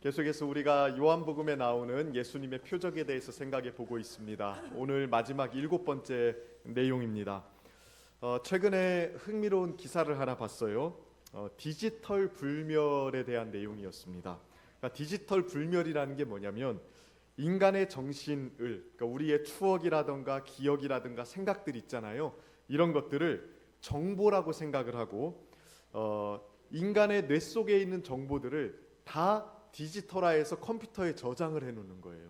계속해서 우리가 요한복음에 나오는 예수님의 표적에 대해서 생각해 보고 있습니다. 오늘 마지막 7번째 내용입니다. 최근에 흥미로운 기사를 하나 봤어요. 디지털 불멸에 대한 내용이었습니다. 그러니까 디지털 불멸이라는 게 뭐냐면 인간의 정신을, 그러니까 우리의 추억이라든가 기억이라든가 생각들 있잖아요. 이런 것들을 정보라고 생각을 하고 인간의 뇌 속에 있는 정보들을 다 디지털화해서 컴퓨터에 저장을 해놓는 거예요.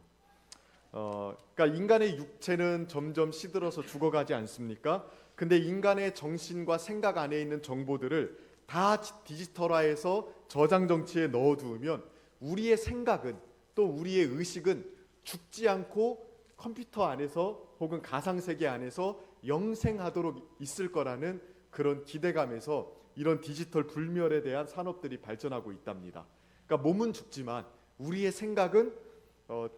그러니까 인간의 육체는 점점 시들어서 죽어가지 않습니까? 근데 인간의 정신과 생각 안에 있는 정보들을 다 디지털화해서 저장 정치에 넣어두면 우리의 생각은 또 우리의 의식은 죽지 않고 컴퓨터 안에서 혹은 가상세계 안에서 영생하도록 있을 거라는 그런 기대감에서 이런 디지털 불멸에 대한 산업들이 발전하고 있답니다. 그러니까 몸은 죽지만 우리의 생각은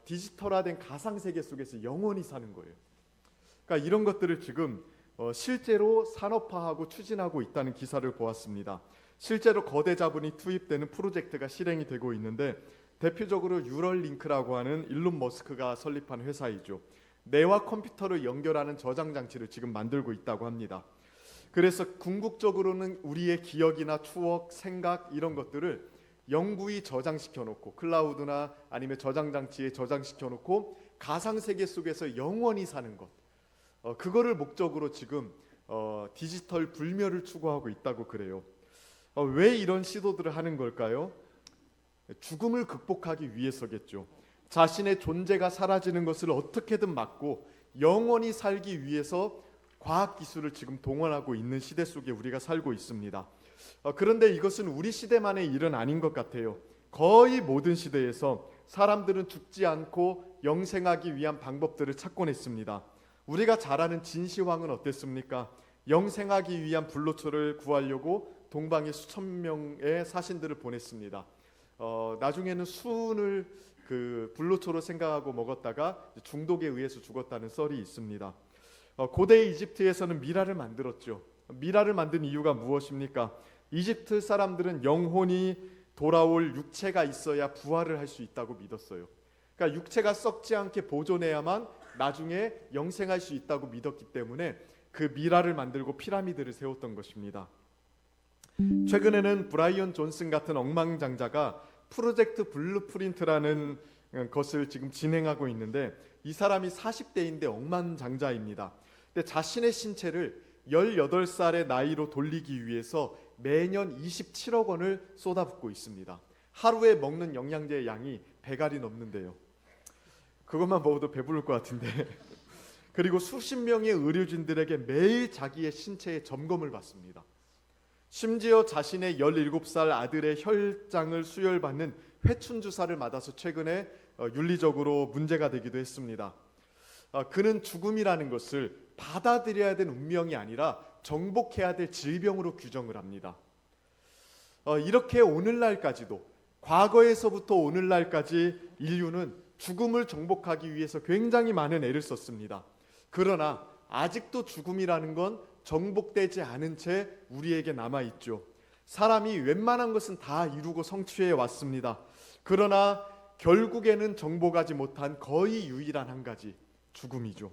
디지털화된 가상세계 속에서 영원히 사는 거예요. 그러니까 이런 것들을 지금 실제로 산업화하고 추진하고 있다는 기사를 보았습니다. 실제로 거대 자본이 투입되는 프로젝트가 실행이 되고 있는데 대표적으로 뉴럴링크라고 하는 일론 머스크가 설립한 회사이죠. 뇌와 컴퓨터를 연결하는 저장 장치를 지금 만들고 있다고 합니다. 그래서 궁극적으로는 우리의 기억이나 추억, 생각 이런 것들을 영구히 저장시켜 놓고 클라우드나 아니면 저장 장치에 저장시켜 놓고 가상세계 속에서 영원히 사는 것, 그거를 목적으로 지금 디지털 불멸을 추구하고 있다고 그래요. 왜 이런 시도들을 하는 걸까요? 죽음을 극복하기 위해서겠죠. 자신의 존재가 사라지는 것을 어떻게든 막고 영원히 살기 위해서 과학기술을 지금 동원하고 있는 시대 속에 우리가 살고 있습니다. 그런데 이것은 우리 시대만의 일은 아닌 것 같아요. 거의 모든 시대에서 사람들은 죽지 않고 영생하기 위한 방법들을 찾곤 했습니다. 우리가 잘 아는 진시황은 어땠습니까? 영생하기 위한 불로초를 구하려고 동방에 수천 명의 사신들을 보냈습니다. 나중에는 수은을 그 불로초로 생각하고 먹었다가 중독에 의해서 죽었다는 썰이 있습니다. 고대 이집트에서는 미라를 만들었죠. 미라를 만든 이유가 무엇입니까? 이집트 사람들은 영혼이 돌아올 육체가 있어야 부활을 할 수 있다고 믿었어요. 그러니까 육체가 썩지 않게 보존해야만 나중에 영생할 수 있다고 믿었기 때문에 그 미라를 만들고 피라미드를 세웠던 것입니다. 최근에는 브라이언 존슨 같은 억만장자가 프로젝트 블루프린트라는 것을 지금 진행하고 있는데 이 사람이 40대인데 억만장자입니다. 근데 자신의 신체를 18살의 나이로 돌리기 위해서 매년 27억 원을 쏟아붓고 있습니다. 하루에 먹는 영양제의 양이 100알이 넘는데요. 그것만 먹어도 배부를 것 같은데 그리고 수십 명의 의료진들에게 매일 자기의 신체의 점검을 받습니다. 심지어 자신의 17살 아들의 혈장을 수혈받는 회춘주사를 맞아서 최근에 윤리적으로 문제가 되기도 했습니다. 그는 죽음이라는 것을 받아들여야 될 운명이 아니라 정복해야 될 질병으로 규정을 합니다. 이렇게 오늘날까지도 과거에서부터 오늘날까지 인류는 죽음을 정복하기 위해서 굉장히 많은 애를 썼습니다. 그러나 아직도 죽음이라는 건 정복되지 않은 채 우리에게 남아있죠. 사람이 웬만한 것은 다 이루고 성취해 왔습니다. 그러나 결국에는 정복하지 못한 거의 유일한 한 가지, 죽음이죠.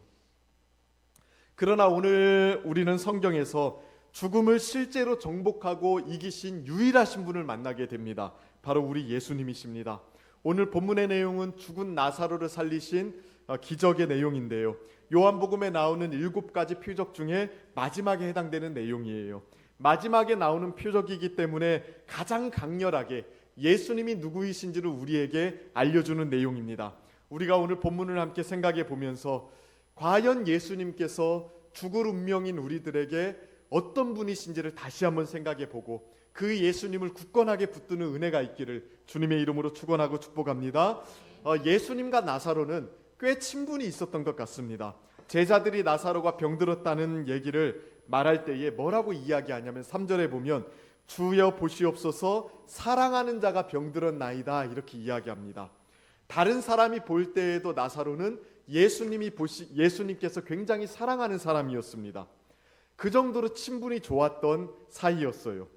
그러나 오늘 우리는 성경에서 죽음을 실제로 정복하고 이기신 유일하신 분을 만나게 됩니다. 바로 우리 예수님이십니다. 오늘 본문의 내용은 죽은 나사로를 살리신 기적의 내용인데요. 요한복음에 나오는 7가지 표적 중에 마지막에 해당되는 내용이에요. 마지막에 나오는 표적이기 때문에 가장 강렬하게 예수님이 누구이신지를 우리에게 알려주는 내용입니다. 우리가 오늘 본문을 함께 생각해 보면서 과연 예수님께서 죽을 운명인 우리들에게 어떤 분이신지를 다시 한번 생각해 보고 그 예수님을 굳건하게 붙드는 은혜가 있기를 주님의 이름으로 축원하고 축복합니다. 예수님과 나사로는 꽤 친분이 있었던 것 같습니다. 제자들이 나사로가 병들었다는 얘기를 말할 때에 뭐라고 이야기하냐면 3절에 보면 주여 보시옵소서 사랑하는 자가 병들었나이다 이렇게 이야기합니다. 다른 사람이 볼 때에도 나사로는 예수님께서 굉장히 사랑하는 사람이었습니다. 그 정도로 친분이 좋았던 사이였어요.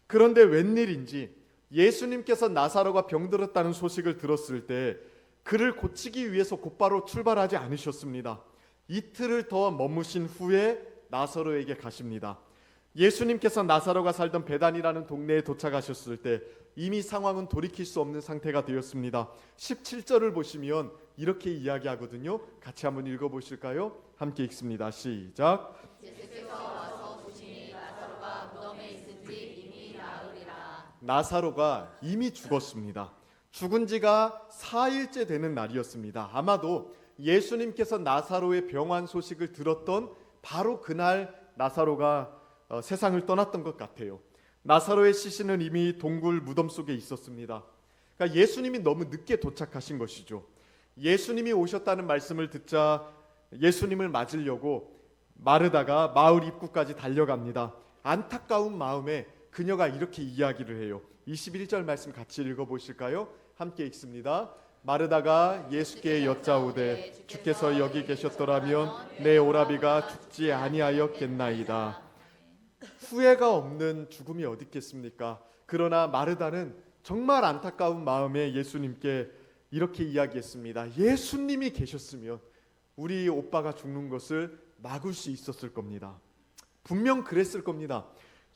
그런데 웬일인지 예수님께서 나사로가 병들었다는 소식을 들었을 때 그를 고치기 위해서 곧바로 출발하지 않으셨습니다. 이틀을 더 머무신 후에 나사로에게 가십니다. 예수님께서 나사로가 살던 베단이라는 동네에 도착하셨을 때 이미 상황은 돌이킬 수 없는 상태가 되었습니다. 17절을 보시면 이렇게 이야기하거든요. 같이 한번 읽어보실까요? 함께 읽습니다. 시작. 예수께서 와서 보시니 나사로가 무덤에 있은지 이미 나으리라. 나사로가 이미 죽었습니다. 죽은 지가 4일째 되는 날이었습니다. 아마도 예수님께서 나사로의 병환 소식을 들었던 바로 그날 나사로가 세상을 떠났던 것 같아요. 나사로의 시신은 이미 동굴 무덤 속에 있었습니다. 그러니까 예수님이 너무 늦게 도착하신 것이죠. 예수님이 오셨다는 말씀을 듣자 예수님을 맞으려고 마르다가 마을 입구까지 달려갑니다. 안타까운 마음에 그녀가 이렇게 이야기를 해요. 21절 말씀 같이 읽어보실까요? 함께 읽습니다. 마르다가 예수께 여짜오되 주께서 여기 계셨더라면 내 오라비가 죽지 아니하였겠나이다. 후회가 없는 죽음이 어디 있겠습니까? 그러나 마르다는 정말 안타까운 마음에 예수님께 이렇게 이야기했습니다. 예수님이 계셨으면 우리 오빠가 죽는 것을 막을 수 있었을 겁니다. 분명 그랬을 겁니다.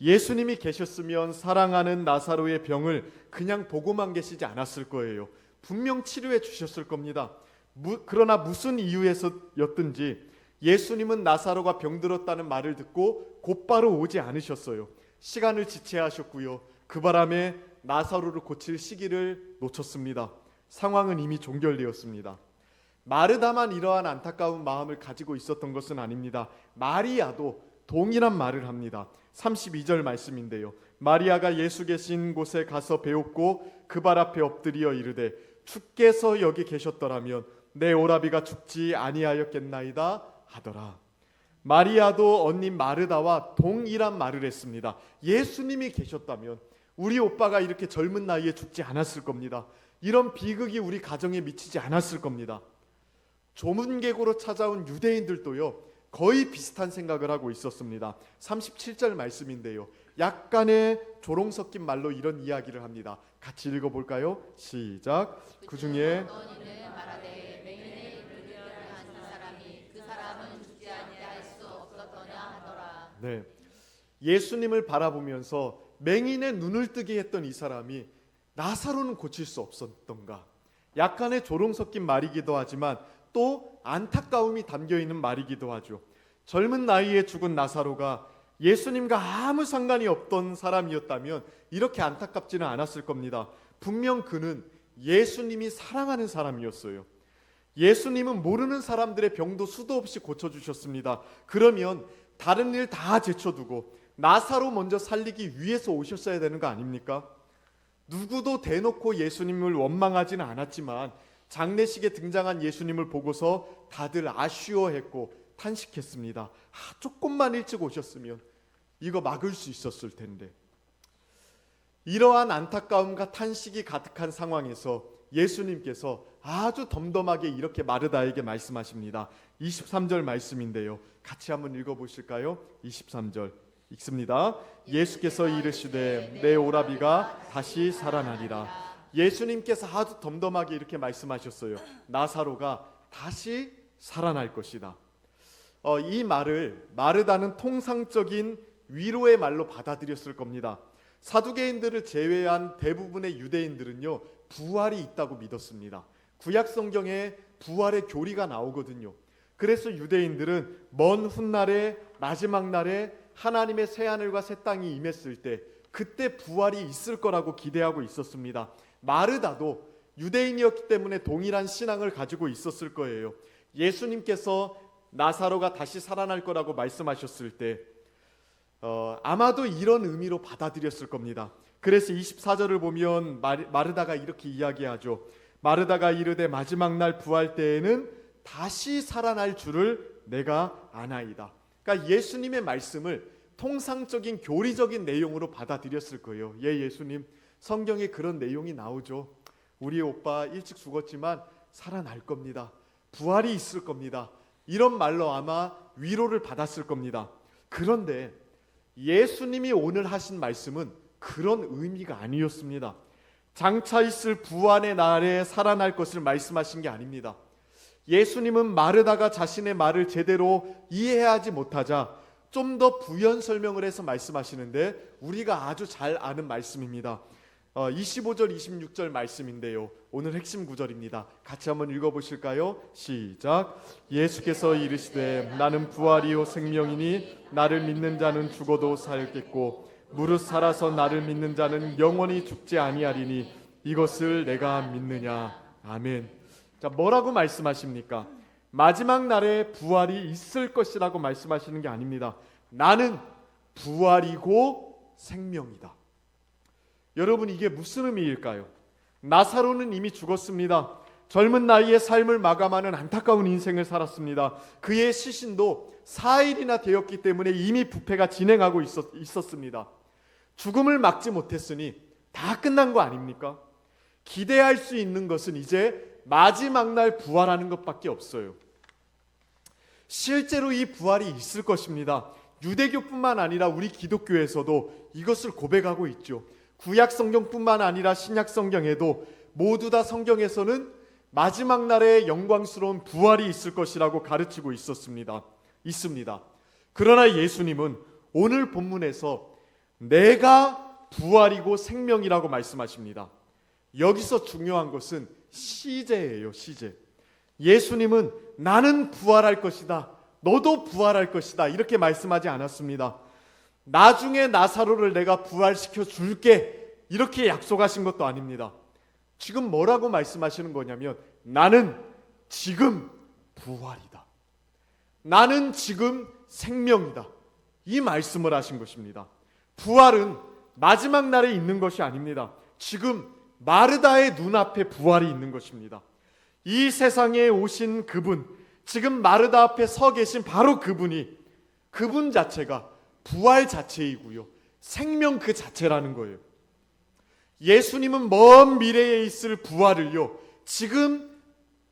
예수님이 계셨으면 사랑하는 나사로의 병을 그냥 보고만 계시지 않았을 거예요. 분명 치료해 주셨을 겁니다. 그러나 무슨 이유에서였든지 예수님은 나사로가 병들었다는 말을 듣고 곧바로 오지 않으셨어요. 시간을 지체하셨고요. 그 바람에 나사로를 고칠 시기를 놓쳤습니다. 상황은 이미 종결되었습니다. 마르다만 이러한 안타까운 마음을 가지고 있었던 것은 아닙니다. 마리아도 동일한 말을 합니다. 32절 말씀인데요. 마리아가 예수 계신 곳에 가서 배웠고 그 발 앞에 엎드려 이르되 주께서 여기 계셨더라면 내 오라비가 죽지 아니하였겠나이다 하더라. 마리아도 언니 마르다와 동일한 말을 했습니다. 예수님이 계셨다면 우리 오빠가 이렇게 젊은 나이에 죽지 않았을 겁니다. 이런 비극이 우리 가정에 미치지 않았을 겁니다. 조문객으로 찾아온 유대인들도요 거의 비슷한 생각을 하고 있었습니다. 37절 말씀인데요. 약간의 조롱 섞인 말로 이런 이야기를 합니다. 같이 읽어볼까요? 시작. 그 중에 어떤 이는 말하되 맹인의 이를 한 사람이 그 사람은 죽지 아니할 수 없었더냐 하더라. 네, 예수님을 바라보면서 맹인의 눈을 뜨게 했던 이 사람이 나사로는 고칠 수 없었던가? 약간의 조롱 섞인 말이기도 하지만 또 안타까움이 담겨있는 말이기도 하죠. 젊은 나이에 죽은 나사로가 예수님과 아무 상관이 없던 사람이었다면 이렇게 안타깝지는 않았을 겁니다. 분명 그는 예수님이 사랑하는 사람이었어요. 예수님은 모르는 사람들의 병도 수도 없이 고쳐주셨습니다. 그러면 다른 일 다 제쳐두고 나사로 먼저 살리기 위해서 오셨어야 되는 거 아닙니까? 누구도 대놓고 예수님을 원망하지는 않았지만 장례식에 등장한 예수님을 보고서 다들 아쉬워했고 탄식했습니다. 조금만 일찍 오셨으면 이거 막을 수 있었을 텐데. 이러한 안타까움과 탄식이 가득한 상황에서 예수님께서 아주 덤덤하게 이렇게 마르다에게 말씀하십니다. 23절 말씀인데요. 같이 한번 읽어보실까요? 23절 읽습니다. 예수께서 이르시되 내 오라비가 다시 살아나리라. 예수님께서 아주 덤덤하게 이렇게 말씀하셨어요. 나사로가 다시 살아날 것이다. 이 말을 마르다는 통상적인 위로의 말로 받아들였을 겁니다. 사두개인들을 제외한 대부분의 유대인들은요 부활이 있다고 믿었습니다. 구약 성경에 부활의 교리가 나오거든요. 그래서 유대인들은 먼 훗날에 마지막 날에 하나님의 새하늘과 새 땅이 임했을 때 그때 부활이 있을 거라고 기대하고 있었습니다. 마르다도 유대인이었기 때문에 동일한 신앙을 가지고 있었을 거예요. 예수님께서 나사로가 다시 살아날 거라고 말씀하셨을 때 아마도 이런 의미로 받아들였을 겁니다. 그래서 24절을 보면 마르다가 이렇게 이야기하죠. 마르다가 이르되 마지막 날 부활 때에는 다시 살아날 줄을 내가 아나이다. 그러니까 예수님의 말씀을 통상적인 교리적인 내용으로 받아들였을 거예요. 예수님, 성경에 그런 내용이 나오죠. 우리 오빠 일찍 죽었지만 살아날 겁니다. 부활이 있을 겁니다. 이런 말로 아마 위로를 받았을 겁니다. 그런데 예수님이 오늘 하신 말씀은 그런 의미가 아니었습니다. 장차 있을 부활의 날에 살아날 것을 말씀하신 게 아닙니다. 예수님은 마르다가 자신의 말을 제대로 이해하지 못하자 좀 더 부연 설명을 해서 말씀하시는데 우리가 아주 잘 아는 말씀입니다. 25절 26절 말씀인데요, 오늘 핵심 구절입니다. 같이 한번 읽어보실까요? 시작. 예수께서 이르시되 나는 부활이요 생명이니 나를 믿는 자는 죽어도 살겠고 무릇 살아서 나를 믿는 자는 영원히 죽지 아니하리니 이것을 내가 믿느냐. 아멘. 자, 뭐라고 말씀하십니까? 마지막 날에 부활이 있을 것이라고 말씀하시는 게 아닙니다. 나는 부활이고 생명이다. 여러분, 이게 무슨 의미일까요? 나사로는 이미 죽었습니다. 젊은 나이에 삶을 마감하는 안타까운 인생을 살았습니다. 그의 시신도 4일이나 되었기 때문에 이미 부패가 진행하고 있었습니다. 죽음을 막지 못했으니 다 끝난 거 아닙니까? 기대할 수 있는 것은 이제 마지막 날 부활하는 것밖에 없어요. 실제로 이 부활이 있을 것입니다. 유대교뿐만 아니라 우리 기독교에서도 이것을 고백하고 있죠. 구약 성경뿐만 아니라 신약 성경에도 모두 다 성경에서는 마지막 날에 영광스러운 부활이 있을 것이라고 가르치고 있습니다. 그러나 예수님은 오늘 본문에서 내가 부활이고 생명이라고 말씀하십니다. 여기서 중요한 것은 시제예요, 시제. 예수님은 나는 부활할 것이다, 너도 부활할 것이다, 이렇게 말씀하지 않았습니다. 나중에 나사로를 내가 부활시켜 줄게, 이렇게 약속하신 것도 아닙니다. 지금 뭐라고 말씀하시는 거냐면 나는 지금 부활이다, 나는 지금 생명이다, 이 말씀을 하신 것입니다. 부활은 마지막 날에 있는 것이 아닙니다. 지금 마르다의 눈앞에 부활이 있는 것입니다. 이 세상에 오신 그분, 지금 마르다 앞에 서 계신 바로 그분 자체가 부활 자체이고요, 생명 그 자체라는 거예요. 예수님은 먼 미래에 있을 부활을요, 지금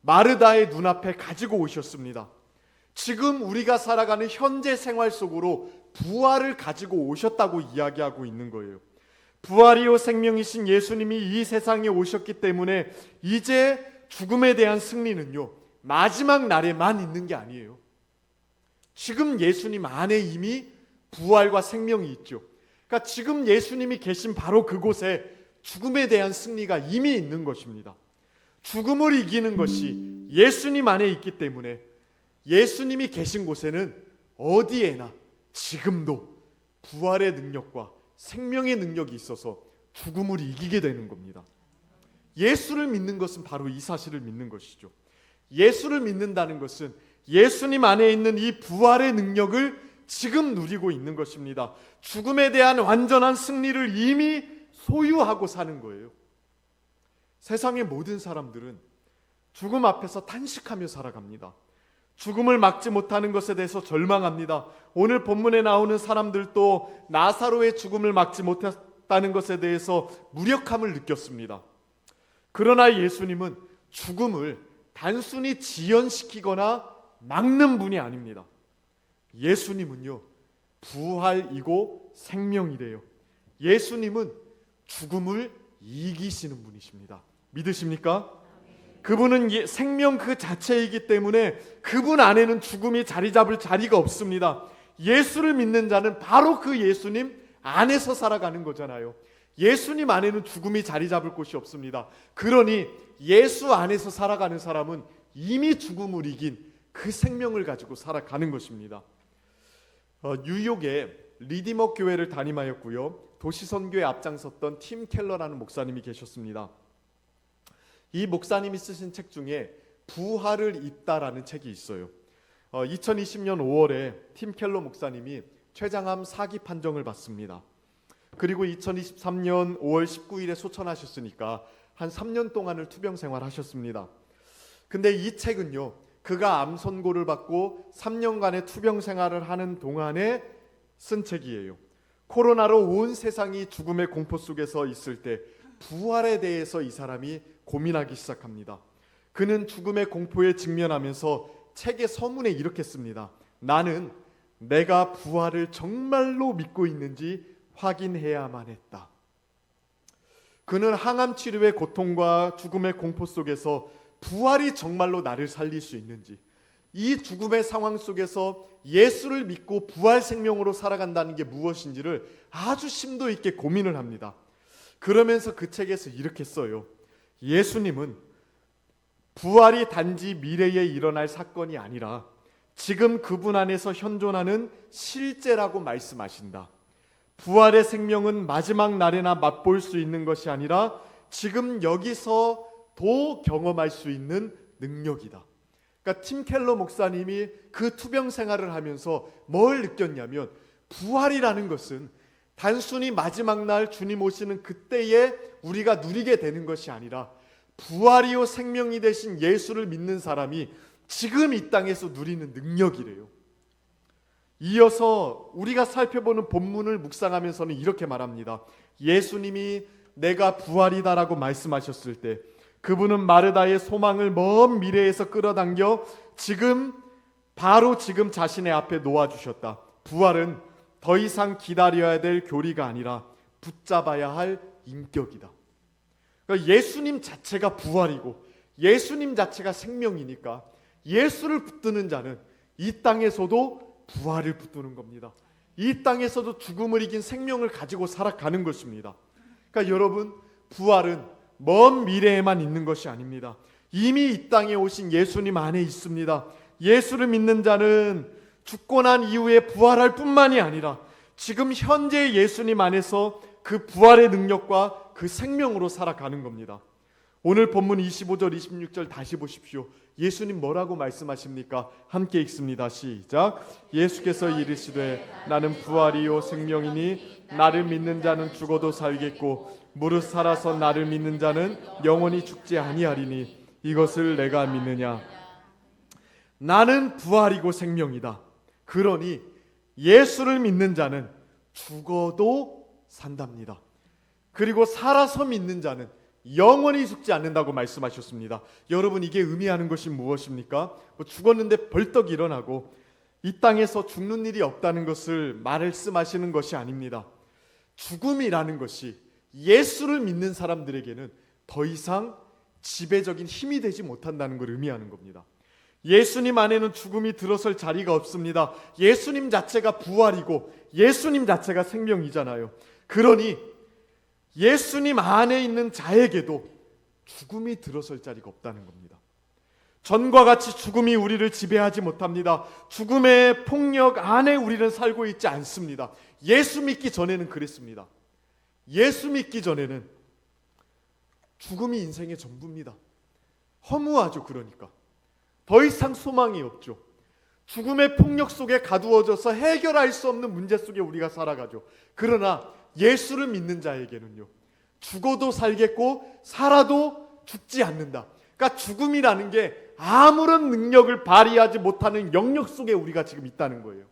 마르다의 눈앞에 가지고 오셨습니다. 지금 우리가 살아가는 현재 생활 속으로 부활을 가지고 오셨다고 이야기하고 있는 거예요. 부활이요 생명이신 예수님이 이 세상에 오셨기 때문에 이제 죽음에 대한 승리는요, 마지막 날에만 있는 게 아니에요. 지금 예수님 안에 이미 부활과 생명이 있죠. 그러니까 지금 예수님이 계신 바로 그곳에 죽음에 대한 승리가 이미 있는 것입니다. 죽음을 이기는 것이 예수님 안에 있기 때문에 예수님이 계신 곳에는 어디에나 지금도 부활의 능력과 생명의 능력이 있어서 죽음을 이기게 되는 겁니다. 예수를 믿는 것은 바로 이 사실을 믿는 것이죠. 예수를 믿는다는 것은 예수님 안에 있는 이 부활의 능력을 지금 누리고 있는 것입니다. 죽음에 대한 완전한 승리를 이미 소유하고 사는 거예요. 세상의 모든 사람들은 죽음 앞에서 탄식하며 살아갑니다. 죽음을 막지 못하는 것에 대해서 절망합니다. 오늘 본문에 나오는 사람들도 나사로의 죽음을 막지 못했다는 것에 대해서 무력함을 느꼈습니다. 그러나 예수님은 죽음을 단순히 지연시키거나 막는 분이 아닙니다. 예수님은요, 부활이고 생명이래요. 예수님은 죽음을 이기시는 분이십니다. 믿으십니까? 그분은 생명 그 자체이기 때문에 그분 안에는 죽음이 자리 잡을 자리가 없습니다. 예수를 믿는 자는 바로 그 예수님 안에서 살아가는 거잖아요. 예수님 안에는 죽음이 자리 잡을 곳이 없습니다. 그러니 예수 안에서 살아가는 사람은 이미 죽음을 이긴 그 생명을 가지고 살아가는 것입니다. 뉴욕에 리디머 교회를 담임하였고요, 도시선교에 앞장섰던 팀 켈러라는 목사님이 계셨습니다. 이 목사님이 쓰신 책 중에 부활을 잇다라는 책이 있어요. 2020년 5월에 팀 켈러 목사님이 췌장암 사기 판정을 받습니다. 그리고 2023년 5월 19일에 소천하셨으니까 한 3년 동안을 투병 생활하셨습니다. 근데 이 책은요, 그가 암 선고를 받고 3년간의 투병 생활을 하는 동안에 쓴 책이에요. 코로나로 온 세상이 죽음의 공포 속에서 있을 때 부활에 대해서 이 사람이 고민하기 시작합니다. 그는 죽음의 공포에 직면하면서 책의 서문에 이렇게 씁니다. 나는 내가 부활을 정말로 믿고 있는지 확인해야만 했다. 그는 항암 치료의 고통과 죽음의 공포 속에서 부활이 정말로 나를 살릴 수 있는지, 이 죽음의 상황 속에서 예수를 믿고 부활 생명으로 살아간다는 게 무엇인지를 아주 심도 있게 고민을 합니다. 그러면서 그 책에서 이렇게 써요. 예수님은 부활이 단지 미래에 일어날 사건이 아니라 지금 그분 안에서 현존하는 실제라고 말씀하신다. 부활의 생명은 마지막 날에나 맛볼 수 있는 것이 아니라 지금 여기서도 경험할 수 있는 능력이다. 그러니까 팀 켈러 목사님이 그 투병 생활을 하면서 뭘 느꼈냐면, 부활이라는 것은 단순히 마지막 날 주님 오시는 그때에 우리가 누리게 되는 것이 아니라 부활이요 생명이 되신 예수를 믿는 사람이 지금 이 땅에서 누리는 능력이래요. 이어서 우리가 살펴보는 본문을 묵상하면서는 이렇게 말합니다. 예수님이 내가 부활이다라고 말씀하셨을 때 그분은 마르다의 소망을 먼 미래에서 끌어당겨 바로 지금 자신의 앞에 놓아주셨다. 부활은 더 이상 기다려야 될 교리가 아니라 붙잡아야 할 인격이다. 그러니까 예수님 자체가 부활이고 예수님 자체가 생명이니까 예수를 붙드는 자는 이 땅에서도 부활을 붙드는 겁니다. 이 땅에서도 죽음을 이긴 생명을 가지고 살아가는 것입니다. 그러니까 여러분, 부활은 먼 미래에만 있는 것이 아닙니다. 이미 이 땅에 오신 예수님 안에 있습니다. 예수를 믿는 자는 죽고 난 이후에 부활할 뿐만이 아니라 지금 현재 예수님 안에서 그 부활의 능력과 그 생명으로 살아가는 겁니다. 오늘 본문 25절 26절 다시 보십시오. 예수님 뭐라고 말씀하십니까? 함께 읽습니다. 시작. 예수께서 이르시되 나는 부활이요 생명이니 나를 믿는 자는 죽어도 살겠고 무릇 살아서 나를 믿는 자는 영원히 죽지 아니하리니 이것을 내가 믿느냐. 나는 부활이고 생명이다. 그러니 예수를 믿는 자는 죽어도 산답니다. 그리고 살아서 믿는 자는 영원히 죽지 않는다고 말씀하셨습니다. 여러분, 이게 의미하는 것이 무엇입니까? 죽었는데 벌떡 일어나고 이 땅에서 죽는 일이 없다는 것을 말씀하시는 것이 아닙니다. 죽음이라는 것이 예수를 믿는 사람들에게는 더 이상 지배적인 힘이 되지 못한다는 걸 의미하는 겁니다. 예수님 안에는 죽음이 들어설 자리가 없습니다. 예수님 자체가 부활이고 예수님 자체가 생명이잖아요. 그러니 예수님 안에 있는 자에게도 죽음이 들어설 자리가 없다는 겁니다. 전과 같이 죽음이 우리를 지배하지 못합니다. 죽음의 폭력 안에 우리는 살고 있지 않습니다. 예수 믿기 전에는 그랬습니다. 예수 믿기 전에는 죽음이 인생의 전부입니다. 허무하죠. 그러니까 더 이상 소망이 없죠. 죽음의 폭력 속에 가두어져서 해결할 수 없는 문제 속에 우리가 살아가죠. 그러나 예수를 믿는 자에게는요, 죽어도 살겠고 살아도 죽지 않는다. 그러니까 죽음이라는 게 아무런 능력을 발휘하지 못하는 영역 속에 우리가 지금 있다는 거예요.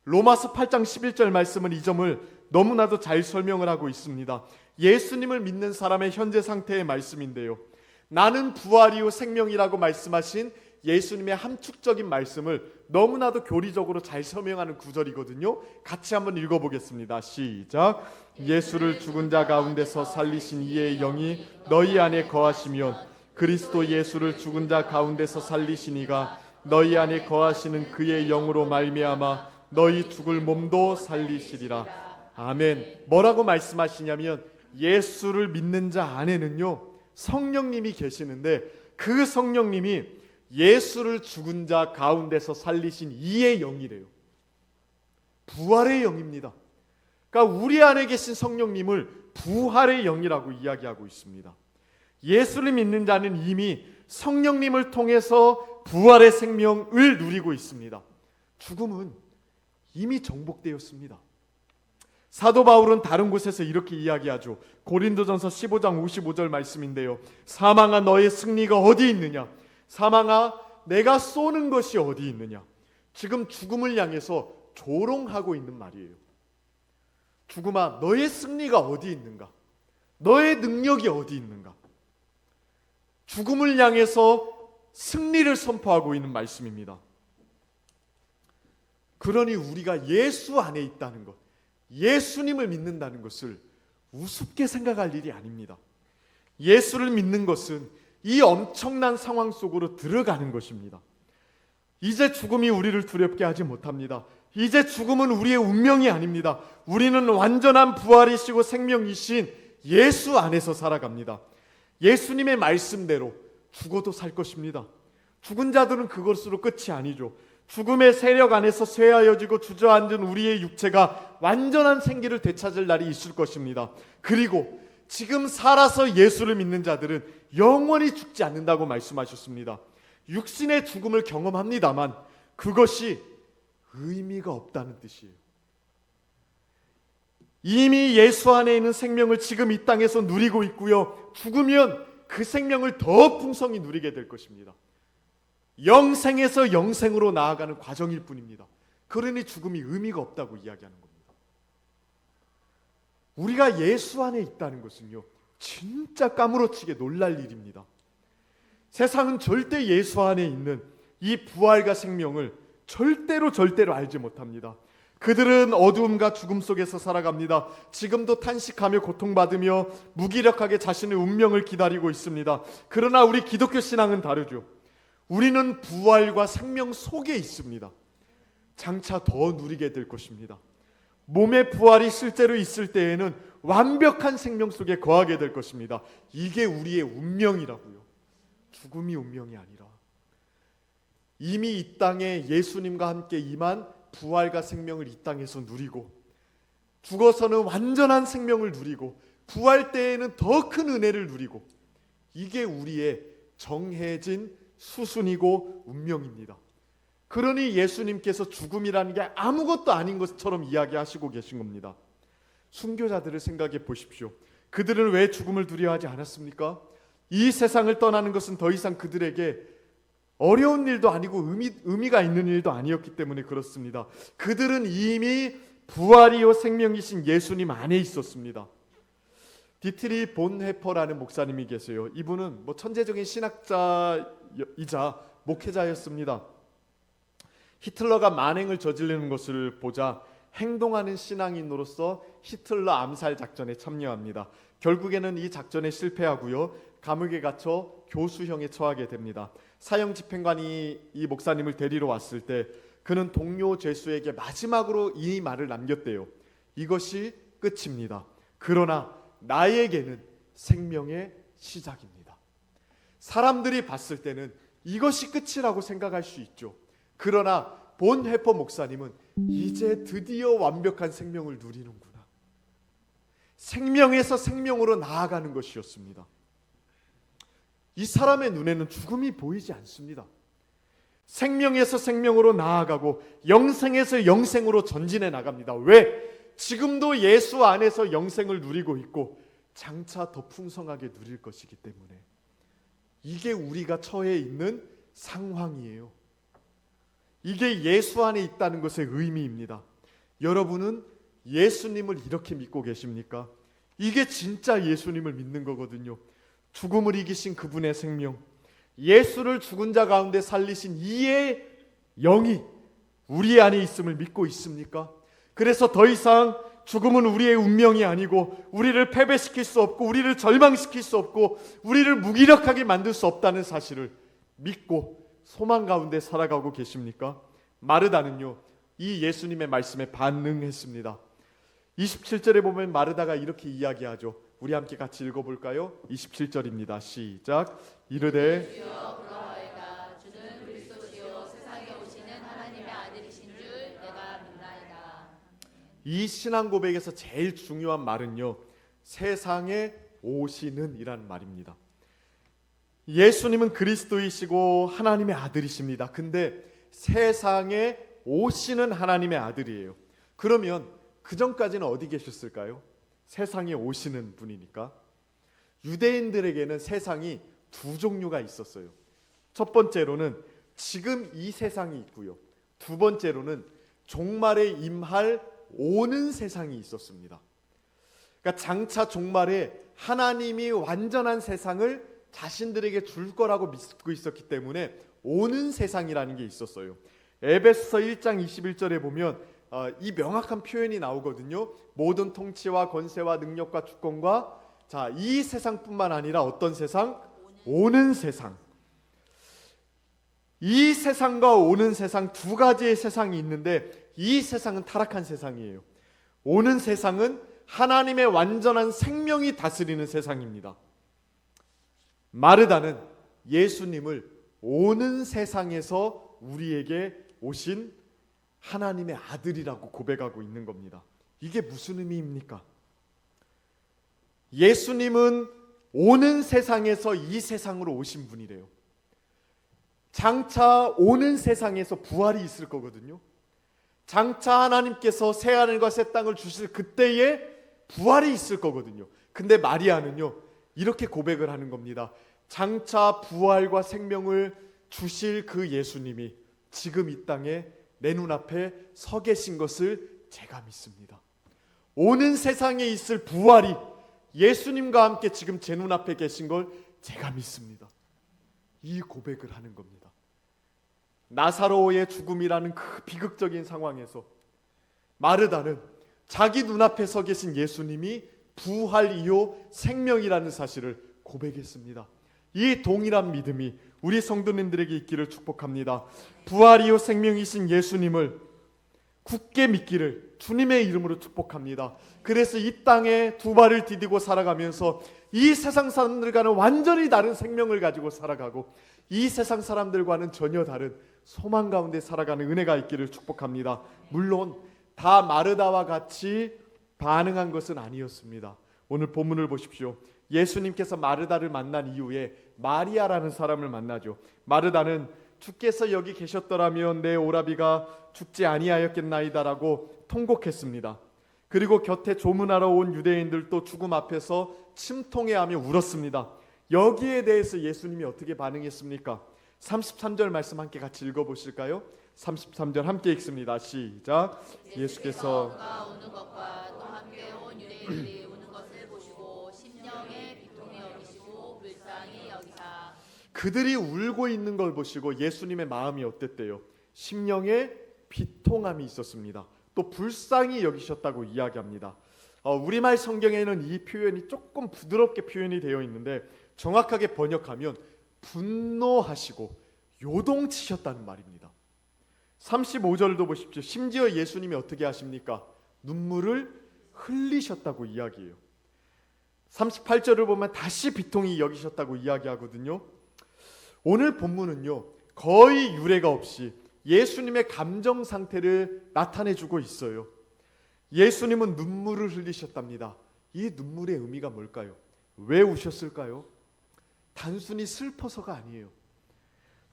로마서 8장 11절 말씀은 이 점을 너무나도 잘 설명을 하고 있습니다. 예수님을 믿는 사람의 현재 상태의 말씀인데요, 나는 부활이요 생명이라고 말씀하신 예수님의 함축적인 말씀을 너무나도 교리적으로 잘 설명하는 구절이거든요. 같이 한번 읽어보겠습니다. 시작. 예수를 죽은 자 가운데서 살리신 이의 영이 너희 안에 거하시면 그리스도 예수를 죽은 자 가운데서 살리신 이가 너희 안에 거하시는 그의 영으로 말미암아 너희 죽을 몸도 살리시리라. 아멘. 뭐라고 말씀하시냐면 예수를 믿는 자 안에는요 성령님이 계시는데 그 성령님이 예수를 죽은 자 가운데서 살리신 이의 영이래요. 부활의 영입니다. 그러니까 우리 안에 계신 성령님을 부활의 영이라고 이야기하고 있습니다. 예수를 믿는 자는 이미 성령님을 통해서 부활의 생명을 누리고 있습니다. 죽음은 이미 정복되었습니다. 사도 바울은 다른 곳에서 이렇게 이야기하죠. 고린도전서 15장 55절 말씀인데요, 사망아 너의 승리가 어디 있느냐? 사망아 내가 쏘는 것이 어디 있느냐? 지금 죽음을 향해서 조롱하고 있는 말이에요. 죽음아 너의 승리가 어디 있는가? 너의 능력이 어디 있는가? 죽음을 향해서 승리를 선포하고 있는 말씀입니다. 그러니 우리가 예수 안에 있다는 것, 예수님을 믿는다는 것을 우습게 생각할 일이 아닙니다. 예수를 믿는 것은 이 엄청난 상황 속으로 들어가는 것입니다. 이제 죽음이 우리를 두렵게 하지 못합니다. 이제 죽음은 우리의 운명이 아닙니다. 우리는 완전한 부활이시고 생명이신 예수 안에서 살아갑니다. 예수님의 말씀대로 죽어도 살 것입니다. 죽은 자들은 그것으로 끝이 아니죠. 죽음의 세력 안에서 쇠하여지고 주저앉은 우리의 육체가 완전한 생기를 되찾을 날이 있을 것입니다. 그리고 지금 살아서 예수를 믿는 자들은 영원히 죽지 않는다고 말씀하셨습니다. 육신의 죽음을 경험합니다만 그것이 의미가 없다는 뜻이에요. 이미 예수 안에 있는 생명을 지금 이 땅에서 누리고 있고요. 죽으면 그 생명을 더 풍성히 누리게 될 것입니다. 영생에서 영생으로 나아가는 과정일 뿐입니다. 그러니 죽음이 의미가 없다고 이야기하는 겁니다. 우리가 예수 안에 있다는 것은요, 진짜 까무러치게 놀랄 일입니다. 세상은 절대 예수 안에 있는 이 부활과 생명을 절대로 알지 못합니다. 그들은 어두움과 죽음 속에서 살아갑니다. 지금도 탄식하며 고통받으며 무기력하게 자신의 운명을 기다리고 있습니다. 그러나 우리 기독교 신앙은 다르죠. 우리는 부활과 생명 속에 있습니다. 장차 더 누리게 될 것입니다. 몸의 부활이 실제로 있을 때에는 완벽한 생명 속에 거하게 될 것입니다. 이게 우리의 운명이라고요. 죽음이 운명이 아니라 이미 이 땅에 예수님과 함께 임한 부활과 생명을 이 땅에서 누리고 죽어서는 완전한 생명을 누리고 부활 때에는 더 큰 은혜를 누리고 이게 우리의 정해진 수순이고 운명입니다. 그러니 예수님께서 죽음이라는 게 아무것도 아닌 것처럼 이야기하시고 계신 겁니다. 순교자들을 생각해 보십시오. 그들은 왜 죽음을 두려워하지 않았습니까? 이 세상을 떠나는 것은 더 이상 그들에게 어려운 일도 아니고 의미가 있는 일도 아니었기 때문에 그렇습니다. 그들은 이미 부활이요 생명이신 예수님 안에 있었습니다. 디트리 본헤퍼라는 목사님이 계세요. 이분은 천재적인 신학자이자 목회자였습니다. 히틀러가 만행을 저지르는 것을 보자 행동하는 신앙인으로서 히틀러 암살 작전에 참여합니다. 결국에는 이 작전에 실패하고요. 감옥에 갇혀 교수형에 처하게 됩니다. 사형 집행관이 이 목사님을 데리러 왔을 때 그는 동료 죄수에게 마지막으로 이 말을 남겼대요. 이것이 끝입니다. 그러나 나에게는 생명의 시작입니다. 사람들이 봤을 때는 이것이 끝이라고 생각할 수 있죠. 그러나 본헤퍼 목사님은 이제 드디어 완벽한 생명을 누리는구나. 생명에서 생명으로 나아가는 것이었습니다. 이 사람의 눈에는 죽음이 보이지 않습니다. 생명에서 생명으로 나아가고 영생에서 영생으로 전진해 나갑니다. 왜? 지금도 예수 안에서 영생을 누리고 있고 장차 더 풍성하게 누릴 것이기 때문에 이게 우리가 처해 있는 상황이에요. 이게 예수 안에 있다는 것의 의미입니다. 여러분은 예수님을 이렇게 믿고 계십니까? 이게 진짜 예수님을 믿는 거거든요. 죽음을 이기신 그분의 생명, 예수를 죽은 자 가운데 살리신 이의 영이 우리 안에 있음을 믿고 있습니까? 그래서 더 이상 죽음은 우리의 운명이 아니고 우리를 패배시킬 수 없고 우리를 절망시킬 수 없고 우리를 무기력하게 만들 수 없다는 사실을 믿고 소망 가운데 살아가고 계십니까? 마르다는요, 이 예수님의 말씀에 반응했습니다. 27절에 보면 마르다가 이렇게 이야기하죠. 우리 함께 같이 읽어볼까요? 27절입니다. 시작. 이르되 주여 그러하이다. 주는 그리스도시요 세상에 오시는 하나님의 아들이신 줄 내가 믿나이다. 이 신앙 고백에서 제일 중요한 말은요, 세상에 오시는 이라는 말입니다. 예수님은 그리스도이시고 하나님의 아들이십니다. 근데 세상에 오시는 하나님의 아들이에요. 그러면 그 전까지는 어디 계셨을까요? 세상에 오시는 분이니까. 유대인들에게는 세상이 두 종류가 있었어요. 첫 번째로는 지금 이 세상이 있고요. 두 번째로는 종말에 임할 오는 세상이 있었습니다. 그러니까 장차 종말에 하나님이 완전한 세상을 자신들에게 줄 거라고 믿고 있었기 때문에 오는 세상이라는 게 있었어요. 에베소서 1장 21절에 보면 이 명확한 표현이 나오거든요. 모든 통치와 권세와 능력과 주권과 이 세상뿐만 아니라 어떤 세상? 오는 세상. 이 세상과 오는 세상 두 가지의 세상이 있는데 이 세상은 타락한 세상이에요. 오는 세상은 하나님의 완전한 생명이 다스리는 세상입니다. 마르다는 예수님을 오는 세상에서 우리에게 오신 하나님의 아들이라고 고백하고 있는 겁니다. 이게 무슨 의미입니까? 예수님은 오는 세상에서 이 세상으로 오신 분이래요. 장차 오는 세상에서 부활이 있을 거거든요. 장차 하나님께서 새 하늘과 새 땅을 주실 그때에 부활이 있을 거거든요. 근데 마리아는요, 이렇게 고백을 하는 겁니다. 장차 부활과 생명을 주실 그 예수님이 지금 이 땅에 내 눈앞에 서 계신 것을 제가 믿습니다. 오는 세상에 있을 부활이 예수님과 함께 지금 제 눈앞에 계신 걸 제가 믿습니다. 이 고백을 하는 겁니다. 나사로의 죽음이라는 그 비극적인 상황에서 마르다는 자기 눈앞에 서 계신 예수님이 부활이요 생명이라는 사실을 고백했습니다. 이 동일한 믿음이 우리 성도님들에게 있기를 축복합니다. 부활이요 생명이신 예수님을 굳게 믿기를 주님의 이름으로 축복합니다. 그래서 이 땅에 두 발을 디디고 살아가면서 이 세상 사람들과는 완전히 다른 생명을 가지고 살아가고 이 세상 사람들과는 전혀 다른 소망 가운데 살아가는 은혜가 있기를 축복합니다. 물론 다 마르다와 같이 반응한 것은 아니었습니다. 오늘 본문을 보십시오. 예수님께서 마르다를 만난 이후에 마리아라는 사람을 만나죠. 마르다는 주께서 여기 계셨더라면 내 오라비가 죽지 아니하였겠나이다라고 통곡했습니다. 그리고 곁에 조문하러 온 유대인들도 죽음 앞에서 침통해하며 울었습니다. 여기에 대해서 예수님이 어떻게 반응했습니까? 33절 말씀 함께 같이 읽어보실까요? 33절 함께 읽습니다. 시작. 예수께서 우는 것과 또 함께 온 유대인들이 우는 것을 보시고 심령에 비통히 여기시고 불쌍히 여기사 그들이 울고 있는 걸 보시고 예수님의 마음이 어땠대요? 심령에 비통함이 있었습니다. 또 불쌍히 여기셨다고 이야기합니다. 우리말 성경에는 이 표현이 조금 부드럽게 표현이 되어 있는데 정확하게 번역하면 분노하시고 요동치셨다는 말입니다. 35절도 보십시오. 심지어 예수님이 어떻게 하십니까? 눈물을 흘리셨다고 이야기해요. 38절을 보면 다시 비통히 여기셨다고 이야기하거든요. 오늘 본문은요, 거의 유례가 없이 예수님의 감정 상태를 나타내주고 있어요. 예수님은 눈물을 흘리셨답니다. 이 눈물의 의미가 뭘까요? 왜 우셨을까요? 단순히 슬퍼서가 아니에요.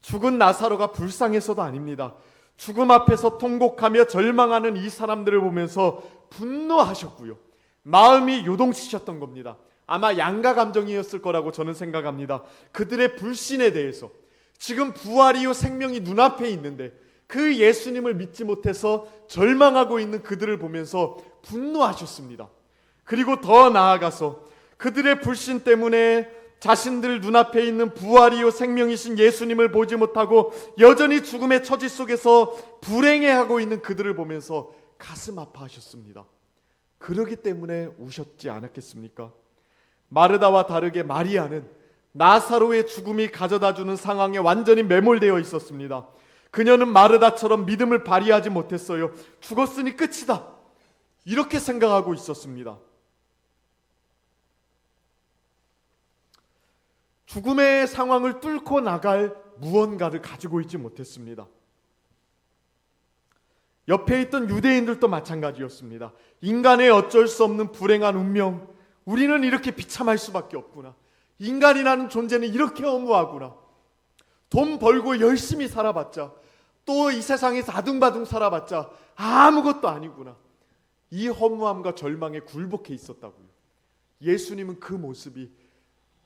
죽은 나사로가 불쌍해서도 아닙니다. 죽음 앞에서 통곡하며 절망하는 이 사람들을 보면서 분노하셨고요. 마음이 요동치셨던 겁니다. 아마 양가 감정이었을 거라고 저는 생각합니다. 그들의 불신에 대해서 지금 부활이요 생명이 눈앞에 있는데 그 예수님을 믿지 못해서 절망하고 있는 그들을 보면서 분노하셨습니다. 그리고 더 나아가서 그들의 불신 때문에 자신들 눈앞에 있는 부활이요 생명이신 예수님을 보지 못하고 여전히 죽음의 처지 속에서 불행해하고 있는 그들을 보면서 가슴 아파하셨습니다. 그러기 때문에 우셨지 않았겠습니까? 마르다와 다르게 마리아는 나사로의 죽음이 가져다주는 상황에 완전히 매몰되어 있었습니다. 그녀는 마르다처럼 믿음을 발휘하지 못했어요. 죽었으니 끝이다, 이렇게 생각하고 있었습니다. 죽음의 상황을 뚫고 나갈 무언가를 가지고 있지 못했습니다. 옆에 있던 유대인들도 마찬가지였습니다. 인간의 어쩔 수 없는 불행한 운명, 우리는 이렇게 비참할 수밖에 없구나. 인간이라는 존재는 이렇게 허무하구나. 돈 벌고 열심히 살아봤자, 또 이 세상에서 아둥바둥 살아봤자 아무것도 아니구나. 이 허무함과 절망에 굴복해 있었다고요. 예수님은 그 모습이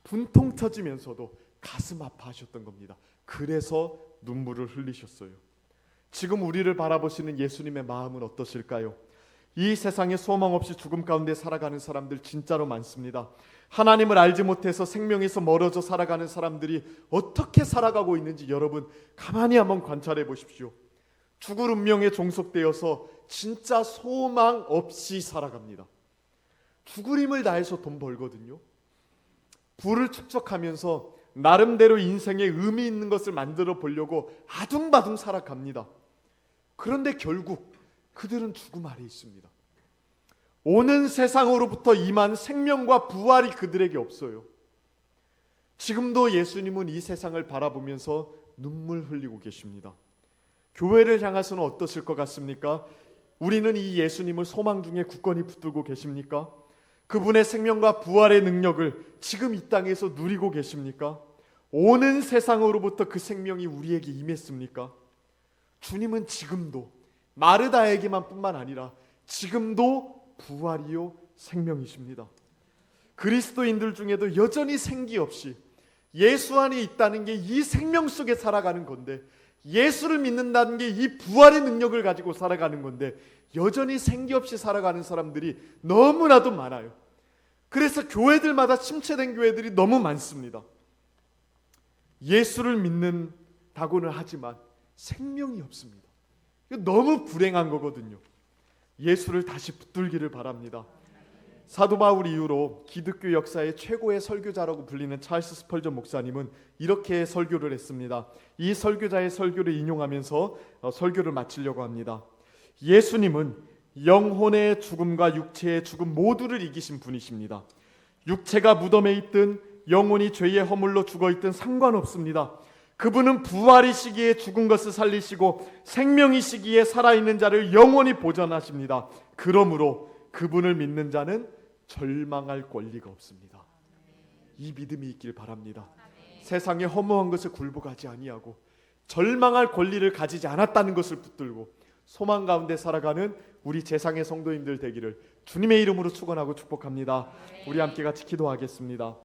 분통 터지면서도 가슴 아파하셨던 겁니다. 그래서 눈물을 흘리셨어요. 지금 우리를 바라보시는 예수님의 마음은 어떠실까요? 이 세상에 소망 없이 죽음 가운데 살아가는 사람들 진짜로 많습니다. 하나님을 알지 못해서 생명에서 멀어져 살아가는 사람들이 어떻게 살아가고 있는지 여러분 가만히 한번 관찰해 보십시오. 죽을 운명에 종속되어서 진짜 소망 없이 살아갑니다. 죽을 힘을 다해서 돈 벌거든요. 부를 축적하면서 나름대로 인생에 의미 있는 것을 만들어 보려고 아둥바둥 살아갑니다. 그런데 결국 그들은 죽음 아래 있습니다. 오는 세상으로부터 임한 생명과 부활이 그들에게 없어요. 지금도 예수님은 이 세상을 바라보면서 눈물 흘리고 계십니다. 교회를 향해서는 어떠실 것 같습니까? 우리는 이 예수님을 소망 중에 굳건히 붙들고 계십니까? 그분의 생명과 부활의 능력을 지금 이 땅에서 누리고 계십니까? 오는 세상으로부터 그 생명이 우리에게 임했습니까? 주님은 지금도 마르다에게만 뿐만 아니라 지금도 부활이요 생명이십니다. 그리스도인들 중에도 여전히 생기 없이 예수 안에 있다는 게 이 생명 속에 살아가는 건데, 예수를 믿는다는 게 이 부활의 능력을 가지고 살아가는 건데, 여전히 생기 없이 살아가는 사람들이 너무나도 많아요. 그래서 교회들마다 침체된 교회들이 너무 많습니다. 예수를 믿는다고는 하지만 생명이 없습니다. 이거 너무 불행한 거거든요. 예수를 다시 붙들기를 바랍니다. 사도 바울 이후로 기독교 역사의 최고의 설교자라고 불리는 찰스 스펄전 목사님은 이렇게 설교를 했습니다. 이 설교자의 설교를 인용하면서 설교를 마치려고 합니다. 예수님은 영혼의 죽음과 육체의 죽음 모두를 이기신 분이십니다. 육체가 무덤에 있든 영혼이 죄의 허물로 죽어있든 상관없습니다. 그분은 부활이시기에 죽은 것을 살리시고 생명이시기에 살아있는 자를 영원히 보존하십니다. 그러므로 그분을 믿는 자는 절망할 권리가 없습니다. 이 믿음이 있길 바랍니다. 세상의 허무한 것에 굴복하지 아니하고 절망할 권리를 가지지 않았다는 것을 붙들고 소망 가운데 살아가는 우리 제상의 성도님들 되기를 주님의 이름으로 축원하고 축복합니다. 우리 함께 같이 기도하겠습니다.